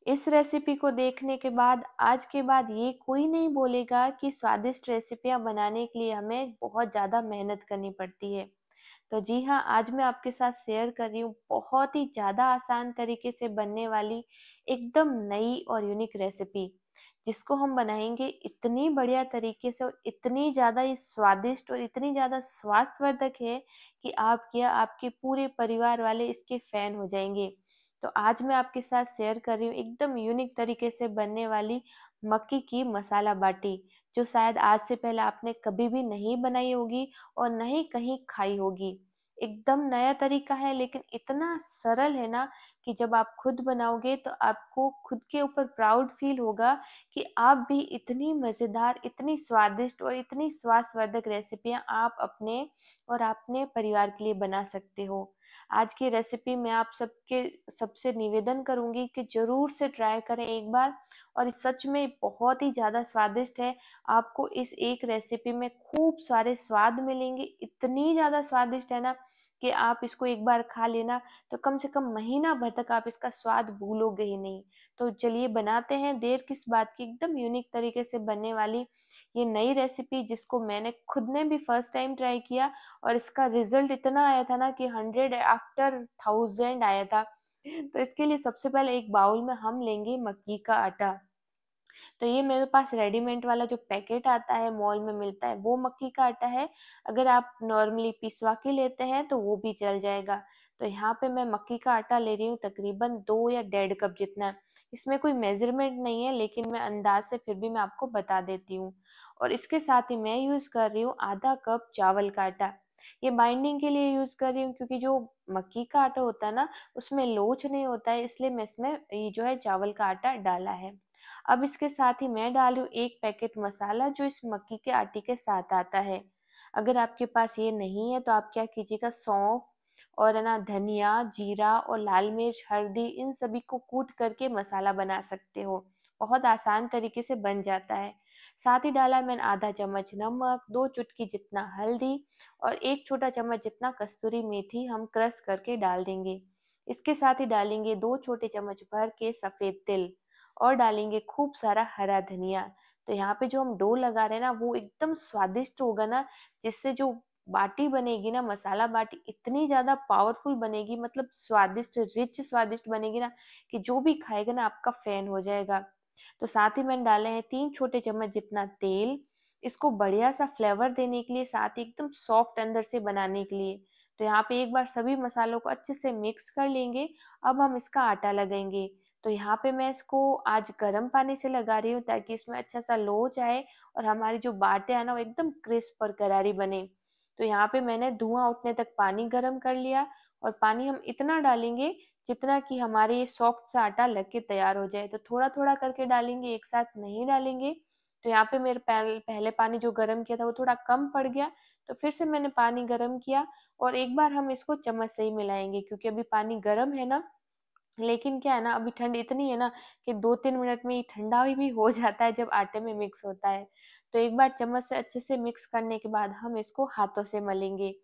इस रेसिपी को देखने के बाद आज के बाद ये कोई नहीं बोलेगा कि स्वादिष्ट रेसिपियाँ बनाने के लिए हमें बहुत ज़्यादा मेहनत करनी पड़ती है। तो जी हाँ, आज मैं आपके साथ शेयर कर रही हूँ बहुत ही ज़्यादा आसान तरीके से बनने वाली एकदम नई और यूनिक रेसिपी, जिसको हम बनाएंगे इतनी बढ़िया तरीके से और इतनी ज़्यादा ये स्वादिष्ट और इतनी ज़्यादा स्वास्थ्यवर्धक है कि आप क्या आपके पूरे परिवार वाले इसके फैन हो जाएंगे। तो आज मैं आपके साथ शेयर कर रही हूँ एकदम यूनिक तरीके से बनने वाली मक्की की मसाला बाटी, जो शायद आज से पहले आपने कभी भी नहीं बनाई होगी और न ही कहीं खाई होगी। एकदम नया तरीका है लेकिन इतना सरल है ना कि जब आप खुद बनाओगे तो आपको खुद के ऊपर प्राउड फील होगा कि आप भी इतनी मज़ेदार, इतनी स्वादिष्ट और इतनी स्वास्थ्यवर्धक रेसिपियां आप अपने और अपने परिवार के लिए बना सकते हो। आज की रेसिपी मैं आप सबसे निवेदन करूंगी कि जरूर से ट्राई करें एक बार, और सच में बहुत ही ज़्यादा स्वादिष्ट है। आपको इस एक रेसिपी में खूब सारे स्वाद मिलेंगे, इतनी ज़्यादा स्वादिष्ट है ना कि आप इसको एक बार खा लेना तो कम से कम महीना भर तक आप इसका स्वाद भूलोगे ही नहीं। तो चलिए बनाते हैं, देर किस बात की। एकदम यूनिक तरीके से बनने वाली ये नई रेसिपी, जिसको मैंने खुद ने भी फर्स्ट टाइम ट्राई किया और इसका रिजल्ट इतना आया था ना कि 100 आफ्टर 1000 आया था। तो इसके लिए सबसे पहले एक बाउल में हम लेंगे मक्की का आटा। तो ये मेरे पास रेडीमेड वाला जो पैकेट आता है, मॉल में मिलता है, वो मक्की का आटा है। अगर आप नॉर्मली पिसवा के लेते हैं तो वो भी चल जाएगा। तो यहाँ पे मैं मक्की का आटा ले रही हूँ तकरीबन 2 या 1.5 कप जितना। इसमें कोई मेजरमेंट नहीं है लेकिन मैं अंदाज से फिर भी मैं आपको बता देती हूँ। और इसके साथ ही मैं यूज कर रही हूँ आधा कप चावल का आटा। ये बाइंडिंग के लिए यूज कर रही हूँ क्योंकि जो मक्की का आटा होता है ना, उसमें लोच नहीं होता है, इसलिए मैं इसमें ये जो है चावल का आटा डाला है। अब इसके साथ ही मैं डाल रही हूँ 1 पैकेट मसाला, जो इस मक्की के आटे के साथ आता है। अगर आपके पास ये नहीं है तो आप क्या कीजिएगा, सौंफ और है ना धनिया, जीरा और लाल मिर्च, हल्दी, इन सभी को कूट करके मसाला बना सकते हो। बहुत आसान तरीके से बन जाता है। साथ ही डाला मैंने आधा चम्मच नमक, 2 चुटकी जितना हल्दी और 1 छोटा चम्मच जितना कस्तूरी मेथी हम क्रश करके डाल देंगे। इसके साथ ही डालेंगे 2 छोटे चम्मच भर के सफेद तिल और डालेंगे खूब सारा हरा धनिया। तो यहाँ पे जो हम डो लगा रहे हैं ना, वो एकदम स्वादिष्ट होगा ना, जिससे जो बाटी बनेगी ना, मसाला बाटी इतनी ज्यादा पावरफुल बनेगी, मतलब स्वादिष्ट, रिच स्वादिष्ट बनेगी ना कि जो भी खाएगा ना आपका फैन हो जाएगा। तो साथ ही मैंने डाले हैं 3 छोटे चम्मच जितना तेल, इसको बढ़िया सा फ्लेवर देने के लिए, साथ ही एकदम सॉफ्ट अंदर से बनाने के लिए। तो यहाँ पे एक बार सभी मसालों को अच्छे से मिक्स कर लेंगे। अब हम इसका आटा लगाएंगे। तो यहाँ पे मैं इसको आज गर्म पानी से लगा रही हूँ ताकि इसमें अच्छा सा लोच आए और हमारी जो बाटे है ना वो एकदम क्रिस्प और करारी बने। तो यहाँ पे मैंने धुआं उठने तक पानी गर्म कर लिया, और पानी हम इतना डालेंगे जितना कि हमारे ये सॉफ्ट सा आटा लग के तैयार हो जाए। तो थोड़ा थोड़ा करके डालेंगे, एक साथ नहीं डालेंगे। तो यहाँ पे मेरे पहले पानी जो गर्म किया था वो थोड़ा कम पड़ गया, तो फिर से मैंने पानी गर्म किया और एक बार हम इसको चम्मच से ही मिलाएंगे, क्योंकि अभी पानी गर्म है ना। लेकिन क्या है ना, अभी ठंड इतनी है ना कि 2-3 मिनट में ये ठंडा भी हो जाता है जब आटे में मिक्स होता है। तो एक बार चम्मच से अच्छे से मिक्स करने के बाद हम इसको हाथों से मलेंगे।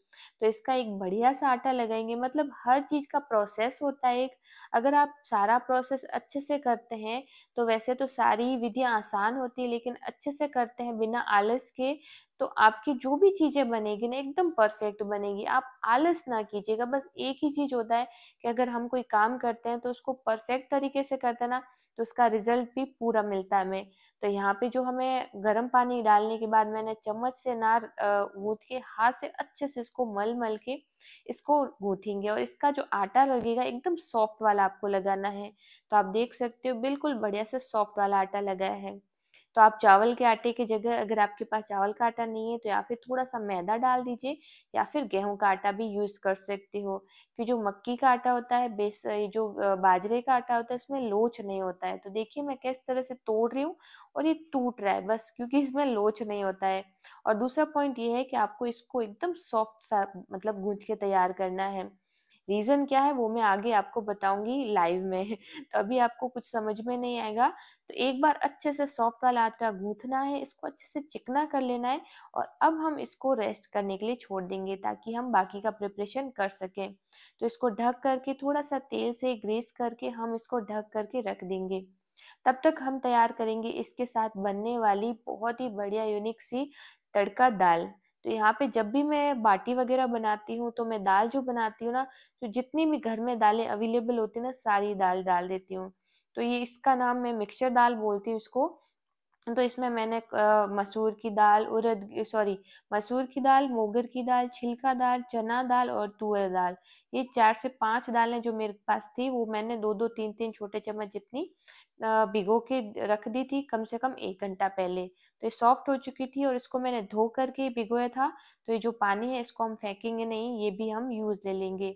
तो इसका एक बढ़िया सा आटा लगाएंगे, मतलब हर चीज का प्रोसेस होता है एक। अगर आप सारा प्रोसेस अच्छे से करते हैं तो वैसे तो सारी विधियां आसान होती है, लेकिन अच्छे से करते हैं बिना आलस के, तो आपकी जो भी चीजें बनेगी ना एकदम परफेक्ट बनेगी। आप आलस ना कीजिएगा। बस एक ही चीज होता है कि अगर हम कोई काम करते हैं तो उसको परफेक्ट तरीके से करते हैं ना, तो उसका रिजल्ट भी पूरा मिलता है हमें। तो यहाँ पे जो हमें गर्म पानी डालने के बाद मैंने चम्मच से ना गूंथ के, हाथ से अच्छे से इसको मल मल के इसको गूंथेंगे, और इसका जो आटा लगेगा एकदम सॉफ्ट वाला आपको लगाना है। तो आप देख सकते हो बिल्कुल बढ़िया से सॉफ्ट वाला आटा लगाया है। तो आप चावल के आटे की जगह, अगर आपके पास चावल का आटा नहीं है तो या फिर थोड़ा सा मैदा डाल दीजिए, या फिर गेहूं का आटा भी यूज कर सकते हो। कि जो मक्की का आटा होता है, ये जो बाजरे का आटा होता है, इसमें लोच नहीं होता है। तो देखिए मैं किस तरह से तोड़ रही हूँ और ये टूट रहा है बस क्योंकि इसमें लोच नहीं होता है। और दूसरा पॉइंट ये है कि आपको इसको एकदम सॉफ्ट सा मतलब गूंथ के तैयार करना है। रीज़न क्या है वो मैं आगे आपको बताऊँगी लाइव में। तो अभी आपको कुछ समझ में नहीं आएगा, तो एक बार अच्छे से सॉफ्ट वाला आटा गूँथना है, इसको अच्छे से चिकना कर लेना है और अब हम इसको रेस्ट करने के लिए छोड़ देंगे ताकि हम बाकी का प्रिपरेशन कर सकें। तो इसको ढक करके थोड़ा-सा तेल से ग्रीस करके हम इसको ढक करके रख देंगे। तब तक हम तैयार करेंगे इसके साथ बनने वाली बहुत ही बढ़िया यूनिक सी तड़का दाल। तो यहाँ पे जब भी मैं बाटी वगैरह बनाती हूँ तो मैं दाल जो बनाती हूँ ना, तो जितनी भी घर में दालें अवेलेबल होती है ना, सारी दाल डाल देती हूँ। तो ये इसका नाम मैं मिक्सचर दाल बोलती हूँ इसको। तो इसमें मैंने मसूर की दाल, मसूर की दाल, मोगर की दाल, छिलका दाल, चना दाल और तुअर दाल, ये 4 से 5 दालें जो मेरे पास थी वो मैंने 2-2 3-3 छोटे चम्मच जितनी भिगो के रख दी थी कम से कम 1 घंटा पहले। तो ये सॉफ्ट हो चुकी थी और इसको मैंने धो कर के भिगोया था। तो ये जो पानी है इसको हम फेंकेंगे नहीं, ये भी हम यूज़ ले लेंगे।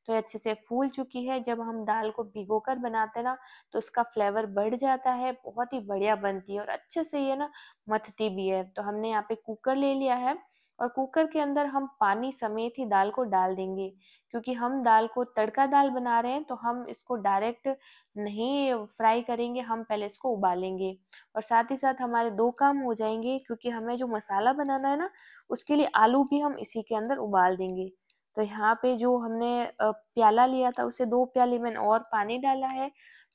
तो ये अच्छे से फूल चुकी है। जब हम दाल को भिगो कर बनाते हैं ना, तो उसका फ्लेवर बढ़ जाता है, बहुत ही बढ़िया बनती है और अच्छे से ये ना मथती भी है। तो हमने यहाँ पे कुकर ले लिया है और कुकर के अंदर हम पानी समेत ही दाल को डाल देंगे, क्योंकि हम दाल को तड़का दाल बना रहे हैं तो हम इसको डायरेक्ट नहीं फ्राई करेंगे, हम पहले इसको उबालेंगे। और साथ ही साथ हमारे 2 काम हो जाएंगे, क्योंकि हमें जो मसाला बनाना है ना, उसके लिए आलू भी हम इसी के अंदर उबाल देंगे। तो यहाँ पे जो हमने प्याला लिया था उसे 2 प्याले मैंने और पानी डाला है।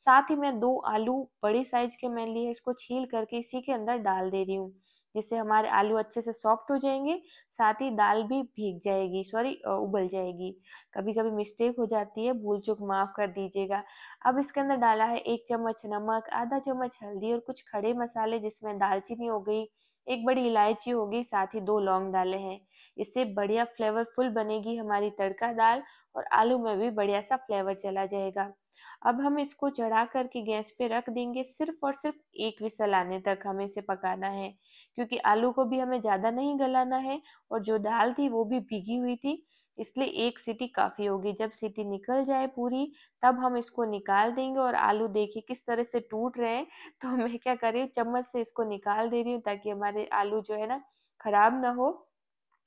साथ ही मैं 2 आलू बड़ी साइज के मैंने लिए, इसको छील करके इसी के अंदर डाल दे रही हूँ, जिससे हमारे आलू अच्छे से सॉफ्ट हो जाएंगे, साथ ही दाल भी भीग जाएगी, उबल जाएगी। कभी कभी मिस्टेक हो जाती है, भूल चूक माफ कर दीजिएगा। अब इसके अंदर डाला है 1 चम्मच नमक, आधा चम्मच हल्दी और कुछ खड़े मसाले जिसमें दालचीनी हो गई, 1 बड़ी इलायची हो गई, साथ ही 2 लौंग डाले हैं। इससे बढ़िया फ्लेवरफुल बनेगी हमारी तड़का दाल और आलू में भी बढ़िया सा फ्लेवर चला जाएगा। अब हम इसको चढ़ा करके गैस पे रख देंगे, सिर्फ और सिर्फ 1 विसल आने तक हमें इसे पकाना है, क्योंकि आलू को भी हमें ज़्यादा नहीं गलाना है और जो दाल थी वो भी भीगी हुई थी, इसलिए 1 सीटी काफ़ी होगी। जब सीटी निकल जाए पूरी, तब हम इसको निकाल देंगे और आलू देखिए किस तरह से टूट रहे हैं। तो मैं क्या कर रही हूँ, चम्मच से इसको निकाल दे रही हूँ ताकि हमारे आलू जो है ना खराब ना हो।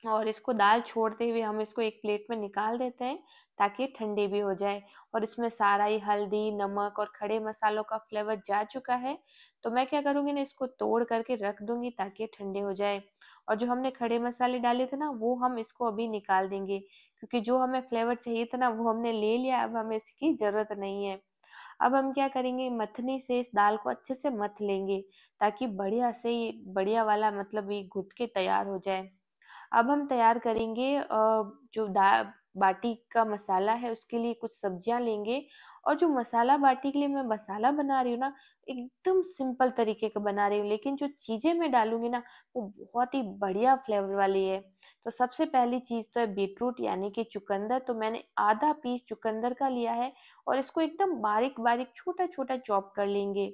और इसको दाल छोड़ते हुए हम इसको एक प्लेट में निकाल देते हैं ताकि ये ठंडी भी हो जाए। और इसमें सारा ही हल्दी, नमक और खड़े मसालों का फ्लेवर जा चुका है। तो मैं क्या करूँगी ना, इसको तोड़ करके रख दूंगी ताकि ये ठंडे हो जाए। और जो हमने खड़े मसाले डाले थे ना, वो हम इसको अभी निकाल देंगे, क्योंकि जो हमें फ्लेवर चाहिए था ना वो हमने ले लिया, अब हमें इसकी ज़रूरत नहीं है। अब हम क्या करेंगे, मथनी से इस दाल को अच्छे से मथ लेंगे ताकि बढ़िया से ये बढ़िया वाला मतलब ये घुट के तैयार हो जाए। अब हम तैयार करेंगे जो दा बाटी का मसाला है उसके लिए कुछ सब्जियां लेंगे। और जो मसाला बाटी के लिए मैं मसाला बना रही हूँ ना, एकदम सिंपल तरीके का बना रही हूँ, लेकिन जो चीजें मैं डालूंगी ना वो बहुत ही बढ़िया फ्लेवर वाली है। तो सबसे पहली चीज तो है बीटरूट यानी कि चुकंदर। तो मैंने आधा पीस चुकंदर का लिया है और इसको एकदम बारीक बारीक छोटा छोटा चॉप कर लेंगे।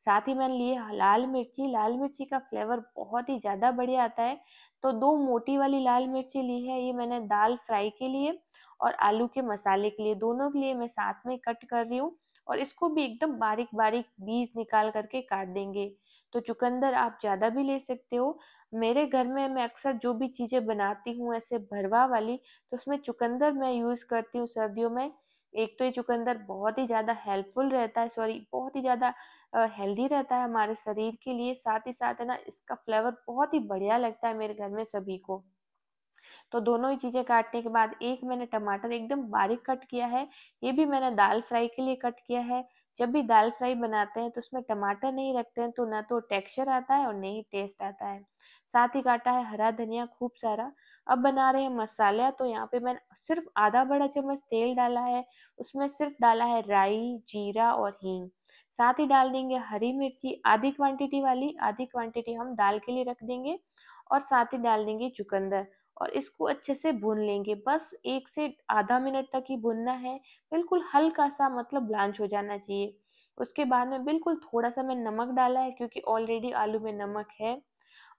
साथ ही मैंने लिए लाल मिर्ची, लाल मिर्ची का फ्लेवर बहुत ही ज्यादा बढ़िया आता है। तो 2 मोटी वाली लाल मिर्ची ली है, ये मैंने दाल फ्राई के लिए और आलू के मसाले के लिए, दोनों के लिए मैं साथ में कट कर रही हूँ। और इसको भी एकदम बारीक बारीक बीज निकाल करके काट देंगे। तो चुकंदर आप ज़्यादा भी ले सकते हो। मेरे घर में मैं अक्सर जो भी चीज़ें बनाती हूँ ऐसे भरवा वाली, तो उसमें चुकंदर मैं यूज़ करती हूँ सर्दियों में। एक तो ये चुकंदर बहुत ही ज़्यादा हेल्पफुल रहता है, बहुत ही ज़्यादा हेल्दी रहता है हमारे शरीर के लिए। साथ ही साथ है ना, इसका फ्लेवर बहुत ही बढ़िया लगता है मेरे घर में सभी को। तो दोनों ही चीज़ें काटने के बाद एक मैंने टमाटर एकदम बारीक कट किया है, ये भी मैंने दाल फ्राई के लिए कट किया है। जब भी दाल फ्राई बनाते हैं तो उसमें टमाटर नहीं रखते हैं तो ना तो टेक्सचर आता है और ना ही टेस्ट आता है। साथ ही काटा है हरा धनिया खूब सारा। अब बना रहे हैं मसाला, तो यहाँ पे मैंने सिर्फ आधा बड़ा चम्मच तेल डाला है, उसमें सिर्फ डाला है राई, जीरा और हींग। साथ ही डाल देंगे हरी मिर्ची, आधी क्वांटिटी वाली, आधी क्वांटिटी हम दाल के लिए रख देंगे। और साथ ही डाल देंगे चुकंदर और इसको अच्छे से भून लेंगे, बस 1 से आधा मिनट तक ही भूनना है। बिल्कुल हल्का सा मतलब ब्लांच हो जाना चाहिए। उसके बाद में बिल्कुल थोड़ा सा मैंने नमक डाला है, क्योंकि ऑलरेडी आलू में नमक है।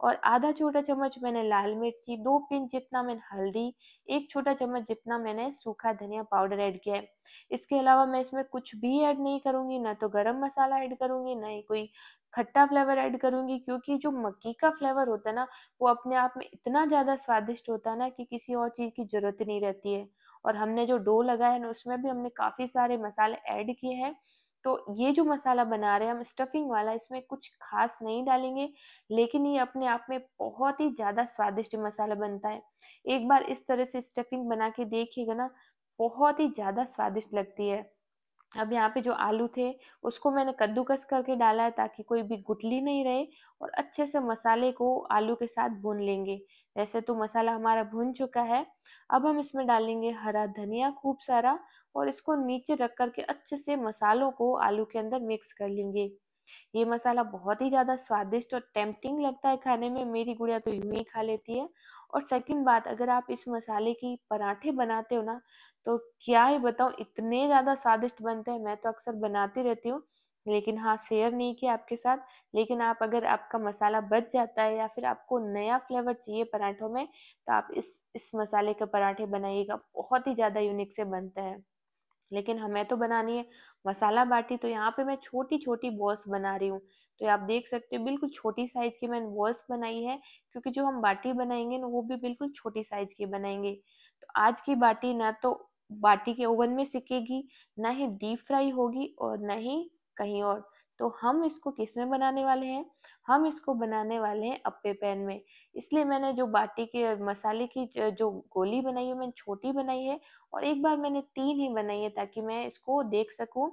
और आधा छोटा चम्मच मैंने लाल मिर्ची, 2 पिंच जितना मैंने हल्दी, 1 छोटा चम्मच जितना मैंने सूखा धनिया पाउडर ऐड किया है। इसके अलावा मैं इसमें कुछ भी ऐड नहीं करूंगी, ना तो गरम मसाला ऐड करूंगी, ना ही कोई खट्टा फ्लेवर ऐड करूंगी, क्योंकि जो मक्की का फ्लेवर होता है ना, वो अपने आप में इतना ज्यादा स्वादिष्ट होता है ना कि किसी और चीज की जरूरत ही नहीं रहती है। और हमने जो डो लगाया है ना उसमें भी हमने काफ़ी सारे मसाले ऐड किए हैं। तो ये जो मसाला बना रहे हैं हम स्टफिंग वाला, इसमें कुछ ख़ास नहीं डालेंगे, लेकिन ये अपने आप में बहुत ही ज़्यादा स्वादिष्ट मसाला बनता है। एक बार इस तरह से स्टफिंग बना के देखिएगा ना, बहुत ही ज़्यादा स्वादिष्ट लगती है। अब यहाँ पे जो आलू थे उसको मैंने कद्दूकस करके डाला है ताकि कोई भी गुठली नहीं रहे, और अच्छे से मसाले को आलू के साथ भून लेंगे। वैसे तो मसाला हमारा भून चुका है। अब हम इसमें डालेंगे हरा धनिया खूब सारा, और इसको नीचे रख कर के अच्छे से मसालों को आलू के अंदर मिक्स कर लेंगे। ये मसाला बहुत ही ज़्यादा स्वादिष्ट और टेम्पटिंग लगता है खाने में, मेरी गुड़िया तो यूं ही खा लेती है। और सेकंड बात, अगर आप इस मसाले की पराठे बनाते हो ना, तो क्या ही बताऊँ, इतने ज़्यादा स्वादिष्ट बनते हैं। मैं तो अक्सर बनाती रहती हूँ, लेकिन हाँ, शेयर नहीं किया आपके साथ। लेकिन आप, अगर आपका मसाला बच जाता है या फिर आपको नया फ्लेवर चाहिए पराठों में, तो आप इस मसाले के पराठे बनाइएगा, बहुत ही ज़्यादा यूनिक से बनते हैं। लेकिन हमें तो बनानी है मसाला बाटी, तो यहाँ पे मैं छोटी छोटी बॉल्स बना रही हूँ। तो आप देख सकते हो बिल्कुल छोटी साइज की मैंने बॉल्स बनाई है, क्योंकि जो हम बाटी बनाएंगे ना वो भी बिल्कुल छोटी साइज की बनाएंगे। तो आज की बाटी ना तो बाटी के ओवन में सिकेगी, ना ही डीप फ्राई होगी, और ना ही कहीं और। तो हम इसको किस में बनाने वाले हैं, हम इसको बनाने वाले हैं अप्पे पैन में। इसलिए मैंने जो बाटी के मसाले की जो गोली बनाई है मैंने छोटी बनाई है, और एक बार मैंने 3 ही बनाई है ताकि मैं इसको देख सकूं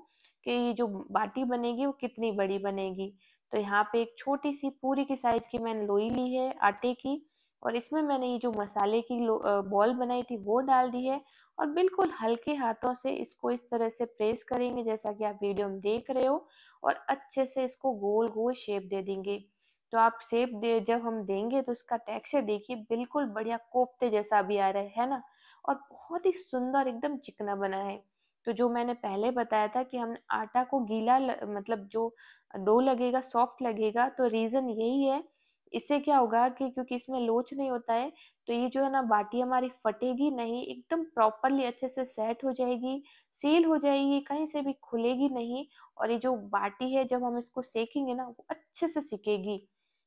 कि ये जो बाटी बनेगी वो कितनी बड़ी बनेगी। तो यहाँ पे एक छोटी सी पूरी की साइज की मैंने लोई ली है आटे की, और इसमें मैंने ये जो मसाले की बॉल बनाई थी वो डाल दी है, और बिल्कुल हल्के हाथों से इसको इस तरह से प्रेस करेंगे जैसा कि आप वीडियो में देख रहे हो, और अच्छे से इसको गोल गोल शेप दे देंगे। तो आप शेप दे जब हम देंगे तो इसका टेक्सचर देखिए, बिल्कुल बढ़िया कोफ्ते जैसा भी आ रहा है ना, और बहुत ही सुंदर एकदम चिकना बना है। तो जो मैंने पहले बताया था कि हम आटा को गीला मतलब जो डो लगेगा सॉफ्ट लगेगा, तो रीजन यही है। इससे क्या होगा कि क्योंकि इसमें लोच नहीं होता है, तो ये जो है ना बाटी हमारी फटेगी नहीं, एकदम प्रॉपरली अच्छे से सेट हो जाएगी, सील हो जाएगी, कहीं से भी खुलेगी नहीं। और ये जो बाटी है जब हम इसको सेकेंगे ना वो अच्छे से सिकेगी।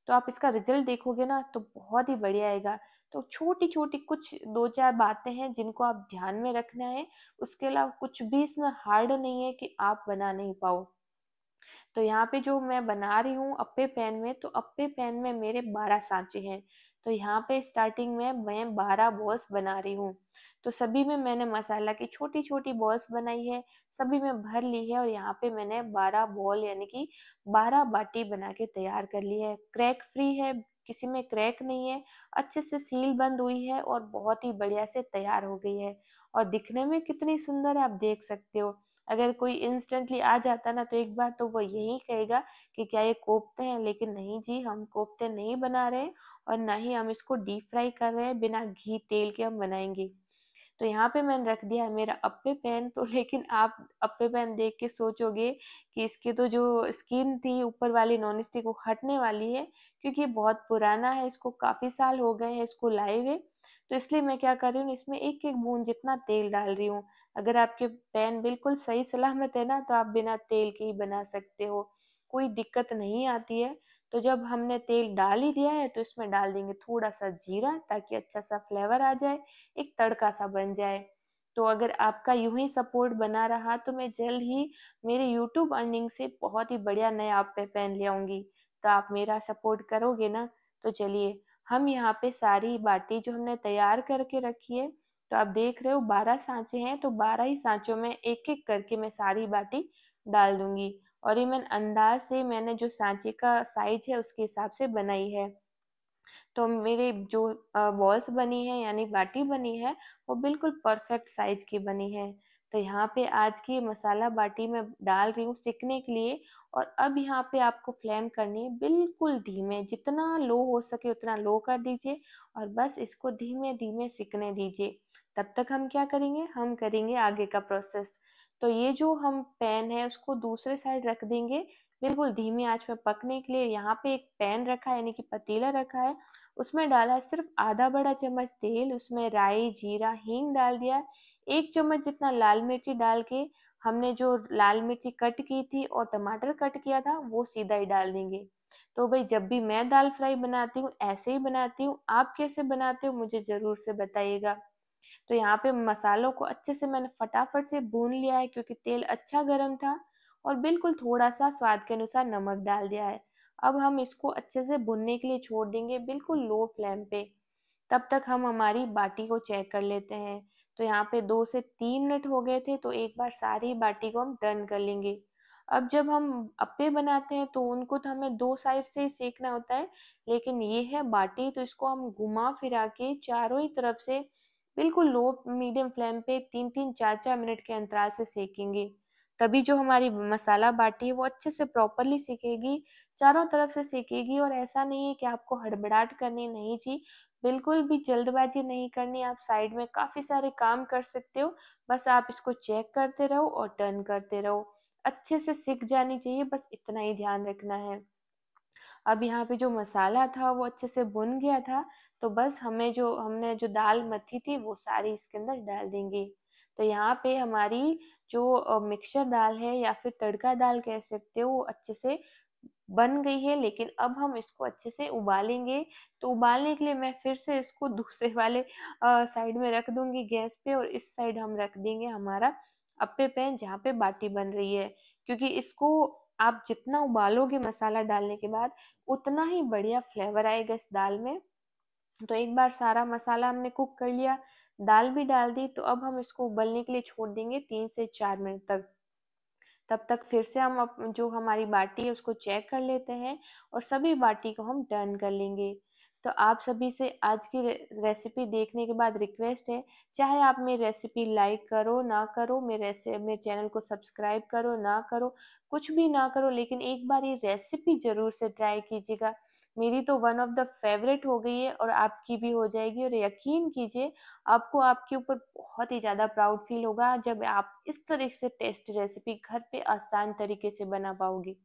तो आप इसका रिजल्ट देखोगे ना तो बहुत ही बढ़िया आएगा। तो छोटी छोटी कुछ 2-4 बातें हैं जिनको आप ध्यान में रखना है, उसके अलावा कुछ भी इसमें हार्ड नहीं है कि आप बना नहीं पाओ। तो यहाँ पे जो मैं बना रही हूँ अप्पे पैन में, तो अप्पे पैन में मेरे 12 सांचे हैं। तो यहाँ पे स्टार्टिंग में मैं 12 बॉल्स बना रही हूँ। तो सभी में मैंने मसाला की छोटी छोटी बॉल्स बनाई है, सभी में भर ली है, और यहाँ पे मैंने 12 बॉल यानी कि 12 बाटी बना के तैयार कर ली है। क्रैक फ्री है, किसी में क्रैक नहीं है, अच्छे से सील बंद हुई है, और बहुत ही बढ़िया से तैयार हो गई है। और दिखने में कितनी सुंदर है आप देख सकते हो। अगर कोई इंस्टेंटली आ जाता ना तो एक बार तो वो यही कहेगा कि क्या ये कोफ्ते हैं, लेकिन नहीं जी, हम कोफ्ते नहीं बना रहे, और ना ही हम इसको डीप फ्राई कर रहे हैं, बिना घी तेल के हम बनाएंगे। तो यहाँ पे मैंने रख दिया है मेरा अप्पे पैन। तो लेकिन आप अप्पे पैन देख के सोचोगे कि इसकी तो जो स्किन थी ऊपर वाली नॉन स्टिक वो हटने वाली है, क्योंकि ये बहुत पुराना है, इसको काफी साल हो गए हैं इसको लाए हुए। तो इसलिए मैं क्या कर रही हूँ, इसमें एक एक बूंद जितना तेल डाल रही हूँ। अगर आपके पैन बिल्कुल सही सलामत है ना तो आप बिना तेल के ही बना सकते हो, कोई दिक्कत नहीं आती है। तो जब हमने तेल डाल ही दिया है तो इसमें डाल देंगे थोड़ा सा जीरा, ताकि अच्छा सा फ्लेवर आ जाए, एक तड़का सा बन जाए। तो अगर आपका यूं ही सपोर्ट बना रहा तो मैं जल्द ही मेरे यूट्यूब अर्निंग से बहुत ही बढ़िया नया आप पे पैन ले आऊंगी। तो आप मेरा सपोर्ट करोगे ना। तो चलिए, हम यहाँ पे सारी बाटी जो हमने तैयार करके रखी है, तो आप देख रहे हो 12 सांचे हैं, तो 12 ही सांचों में एक एक करके मैं सारी बाटी डाल दूंगी। और ये मैंने अंदाज से, मैंने जो सांचे का साइज है उसके हिसाब से बनाई है। तो मेरे जो बॉल्स बनी है यानी बाटी बनी है वो बिल्कुल परफेक्ट साइज की बनी है। तो यहाँ पे आज की मसाला बाटी मैं डाल रही हूँ सिकने के लिए। और अब यहाँ पे आपको फ्लेम करनी है बिल्कुल धीमे, जितना लो हो सके उतना लो कर दीजिए, और बस इसको धीमे धीमे सिकने दीजिए। तब तक हम क्या करेंगे, हम करेंगे आगे का प्रोसेस। तो ये जो हम पैन है उसको दूसरे साइड रख देंगे बिल्कुल धीमी आंच में पकने के लिए। यहाँ पे एक पैन रखा है यानी कि पतीला रखा है, उसमें डाला है सिर्फ आधा बड़ा चम्मच तेल, उसमें राई जीरा हींग डाल दिया, 1 चम्मच जितना लाल मिर्ची डाल के, हमने जो लाल मिर्ची कट की थी और टमाटर कट किया था वो सीधा ही डाल देंगे। तो भाई जब भी मैं दाल फ्राई बनाती हूँ ऐसे ही बनाती हूँ, आप कैसे बनाते हो मुझे जरूर से बताइएगा। तो यहाँ पे मसालों को अच्छे से मैंने फटाफट से भून लिया है क्योंकि तेल अच्छा गर्म था, और बिल्कुल थोड़ा-सा स्वाद के अनुसार नमक डाल दिया है। अब हम इसको अच्छे से भुनने के लिए छोड़ देंगे बिल्कुल लो फ्लेम पे। तब तक हम हमारी बाटी को चेक कर लेते हैं। तो यहाँ पे 2 से 3 मिनट हो गए थे, तो एक बार सारी बाटी को हम टर्न कर लेंगे। अब जब हम अप्पे बनाते हैं तो उनको तो हमें 2 साइड से ही सेकना होता है, लेकिन ये है बाटी, तो इसको हम घुमा-फिरा के चारों ही तरफ से बिल्कुल लो मीडियम फ्लेम पे 3-3 4-4 मिनट के अंतराल से सेकेंगे। तभी जो हमारी मसाला बाटी है वो अच्छे से प्रॉपरली सिकेगी, चारों तरफ से सेकेगी। और ऐसा नहीं है कि आपको हड़बड़ाहट करनी नहीं जी, बिल्कुल भी जल्दबाजी नहीं करनी, आप साइड में काफ़ी सारे काम कर सकते हो। बस आप इसको चेक करते रहो और टर्न करते रहो। अच्छे से सिक जानी चाहिए, बस इतना ही ध्यान रखना है। अब यहाँ पे जो मसाला था वो अच्छे से भुन गया था, तो बस हमने जो दाल मथी थी वो सारी इसके अंदर डाल देंगे। तो यहाँ पे हमारी जो मिक्सचर दाल है या फिर तड़का दाल कह सकते हो, वो अच्छे से बन गई है, लेकिन अब हम इसको अच्छे से उबालेंगे। तो उबालने के लिए मैं फिर से इसको दूसरे वाले साइड में रख दूँगी गैस पे, और इस साइड हम रख देंगे हमारा अप्पे पैन जहाँ पे बाटी बन रही है। क्योंकि इसको आप जितना उबालोगे मसाला डालने के बाद, उतना ही बढ़िया फ्लेवर आएगा इस दाल में। तो एक बार सारा मसाला हमने कुक कर लिया, दाल भी डाल दी, तो अब हम इसको उबलने के लिए छोड़ देंगे 3 से 4 मिनट तक। तब तक फिर से हम जो हमारी बाटी है उसको चेक कर लेते हैं, और सभी बाटी को हम टर्न कर लेंगे। तो आप सभी से आज की रेसिपी देखने के बाद रिक्वेस्ट है, चाहे आप मेरी रेसिपी लाइक करो ना करो, मेरे चैनल को सब्सक्राइब करो ना करो, कुछ भी ना करो, लेकिन एक बार ये रेसिपी ज़रूर से ट्राई कीजिएगा। मेरी तो वन ऑफ द फेवरेट हो गई है, और आपकी भी हो जाएगी। और यकीन कीजिए, आपको आपके ऊपर बहुत ही ज़्यादा प्राउड फील होगा जब आप इस तरह से टेस्टी रेसिपी घर पे आसान तरीके से बना पाओगी।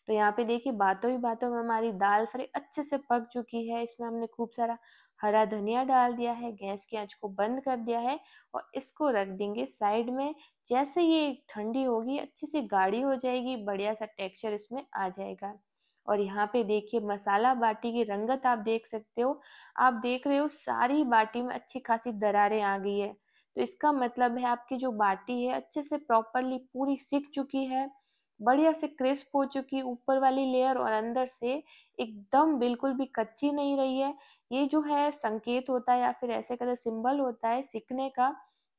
तो यहाँ पे देखिए, बातों ही बातों में हमारी दाल फ्राई अच्छे से पक चुकी है। इसमें हमने खूब सारा हरा धनिया डाल दिया है, गैस की आंच को बंद कर दिया है, और इसको रख देंगे साइड में। जैसे ये ठंडी होगी, अच्छी सी गाढ़ी हो जाएगी, बढ़िया सा टेक्सचर इसमें आ जाएगा। और यहाँ पे देखिए, मसाला बाटी की रंगत आप देख सकते हो। आप देख रहे हो सारी बाटी में अच्छी खासी दरारें आ गई है, तो इसका मतलब है आपकी जो बाटी है अच्छे से प्रॉपरली पूरी सिक चुकी है, बढ़िया से क्रिस्प हो चुकी ऊपर वाली लेयर, और अंदर से एकदम बिल्कुल भी कच्ची नहीं रही है। ये जो है संकेत होता है, या फिर ऐसे कहते सिंबल होता है सिकने का,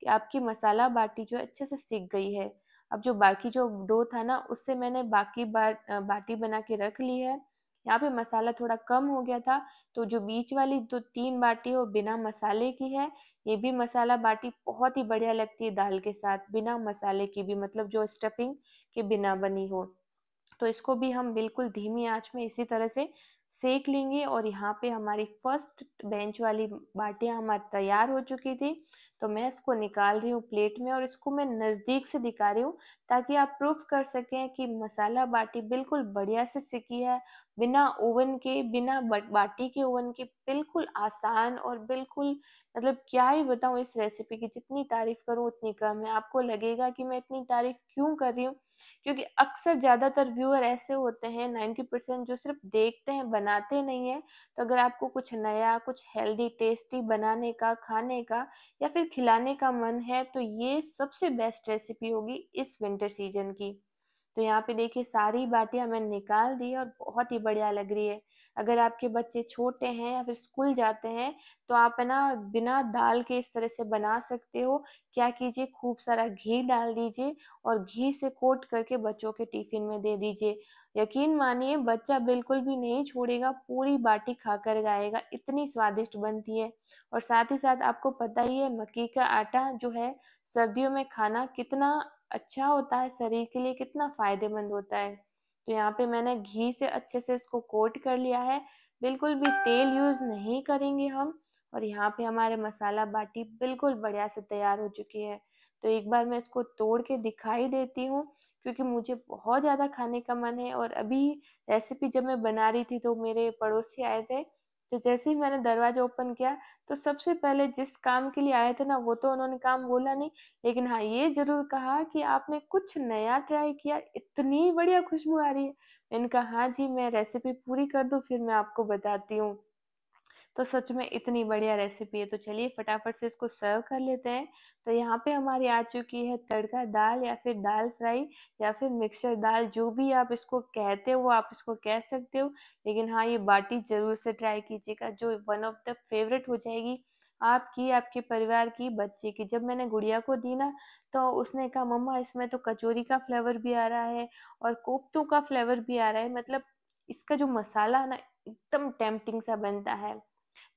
कि आपकी मसाला बाटी जो है अच्छे से सिक गई है। अब जो बाकी जो डो था ना, उससे मैंने बाकी बाटी बना के रख ली है। यहाँ पे मसाला थोड़ा कम हो गया था, तो जो बीच वाली जो 3 बाटी है वो बिना मसाले की है। ये भी मसाला बाटी बहुत ही बढ़िया लगती है दाल के साथ, बिना मसाले की भी, मतलब जो स्टफिंग के बिना बनी हो। तो इसको भी हम बिल्कुल धीमी आंच में इसी तरह से सेक लेंगे। और यहाँ पे हमारी फर्स्ट बेंच वाली बाटियाँ हमारी तैयार हो चुकी थी, तो मैं इसको निकाल रही हूँ प्लेट में, और इसको मैं नज़दीक से दिखा रही हूँ ताकि आप प्रूफ कर सकें कि मसाला बाटी बिल्कुल बढ़िया से सिकी है, बिना ओवन के, बिना बाटी के ओवन के, बिल्कुल आसान। और बिल्कुल मतलब क्या ही बताऊँ, इस रेसिपी की जितनी तारीफ करूँ उतनी कम है। आपको लगेगा कि मैं इतनी तारीफ क्यों कर रही हूँ, क्योंकि अक्सर ज़्यादातर व्यूअर ऐसे होते हैं 90% जो सिर्फ देखते हैं, बनाते नहीं हैं। तो अगर आपको कुछ नया, कुछ हेल्दी टेस्टी बनाने का, खाने का या फिर खिलाने का मन है, तो ये सबसे बेस्ट रेसिपी होगी इस विंटर सीजन की। तो यहाँ पे देखिए, सारी बाटियाँ मैंने निकाल दी है और बहुत ही बढ़िया लग रही है। अगर आपके बच्चे छोटे हैं या फिर स्कूल जाते हैं, तो आप है ना बिना दाल के इस तरह से बना सकते हो। क्या कीजिए, खूब सारा घी डाल दीजिए, और घी से कोट करके बच्चों के टिफिन में दे दीजिए। यकीन मानिए, बच्चा बिल्कुल भी नहीं छोड़ेगा, पूरी बाटी खाकर जाएगा, इतनी स्वादिष्ट बनती है। और साथ ही साथ आपको पता ही है, मक्की का आटा जो है सर्दियों में खाना कितना अच्छा होता है, शरीर के लिए कितना फायदेमंद होता है। तो यहाँ पे मैंने घी से अच्छे से इसको कोट कर लिया है, बिल्कुल भी तेल यूज नहीं करेंगे हम। और यहाँ पे हमारे मसाला बाटी बिल्कुल बढ़िया से तैयार हो चुकी है। तो एक बार मैं इसको तोड़ के दिखाई देती हूँ, क्योंकि मुझे बहुत ज़्यादा खाने का मन है। और अभी रेसिपी जब मैं बना रही थी, तो मेरे पड़ोसी आए थे, तो जैसे ही मैंने दरवाजा ओपन किया, तो सबसे पहले जिस काम के लिए आए थे ना, वो तो उन्होंने काम बोला नहीं, लेकिन हाँ, ये ज़रूर कहा कि आपने कुछ नया ट्राई किया, इतनी बढ़िया खुशबू आ रही है। मैंने कहा हाँ जी, मैं रेसिपी पूरी कर दूँ फिर मैं आपको बताती हूँ। तो सच में इतनी बढ़िया रेसिपी है। तो चलिए फटाफट से इसको सर्व कर लेते हैं। तो यहाँ पे हमारी आ चुकी है तड़का दाल या फिर दाल फ्राई या फिर मिक्सर दाल, जो भी आप इसको कहते हो वो आप इसको कह सकते हो। लेकिन हाँ, ये बाटी ज़रूर से ट्राई कीजिएगा, जो वन ऑफ द फेवरेट हो जाएगी आपकी, आपके परिवार की, बच्चे की। जब मैंने गुड़िया को दी ना, तो उसने कहा मम्मा इसमें तो कचौरी का फ्लेवर भी आ रहा है और कोफ्तों का फ्लेवर भी आ रहा है, मतलब इसका जो मसाला ना एकदम टेम्पटिंग सा बनता है।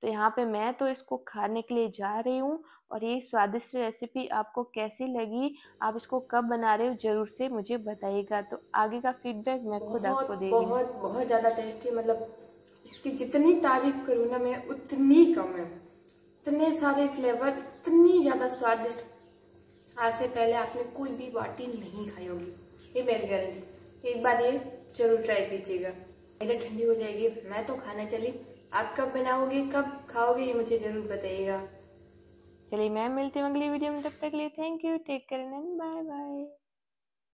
तो यहाँ पे मैं तो इसको खाने के लिए जा रही हूँ। और ये स्वादिष्ट रेसिपी आपको कैसी लगी, आप इसको कब बना रहे हो, ज़रूर से मुझे बताइएगा। तो आगे का फीडबैक मैं खुद बहुत आपको दे रही हूँ। बहुत बहुत ज़्यादा टेस्टी, मतलब इसकी जितनी तारीफ करूँ ना मैं उतनी कम है। इतने सारे फ्लेवर, इतनी ज़्यादा स्वादिष्ट, आज से पहले आपने कोई भी बाटी नहीं खाई होगी, ये मेरी गारंटी। एक बार ये जरूर ट्राई कीजिएगा। पहले ठंडी हो जाएगी, मैं तो खाने चली। आप कब बनाओगे, कब खाओगे, ये मुझे जरूर बताइएगा। चलिए मैं मिलती हूँ अगली वीडियो में, तब तक के लिए thank you, take care and bye bye.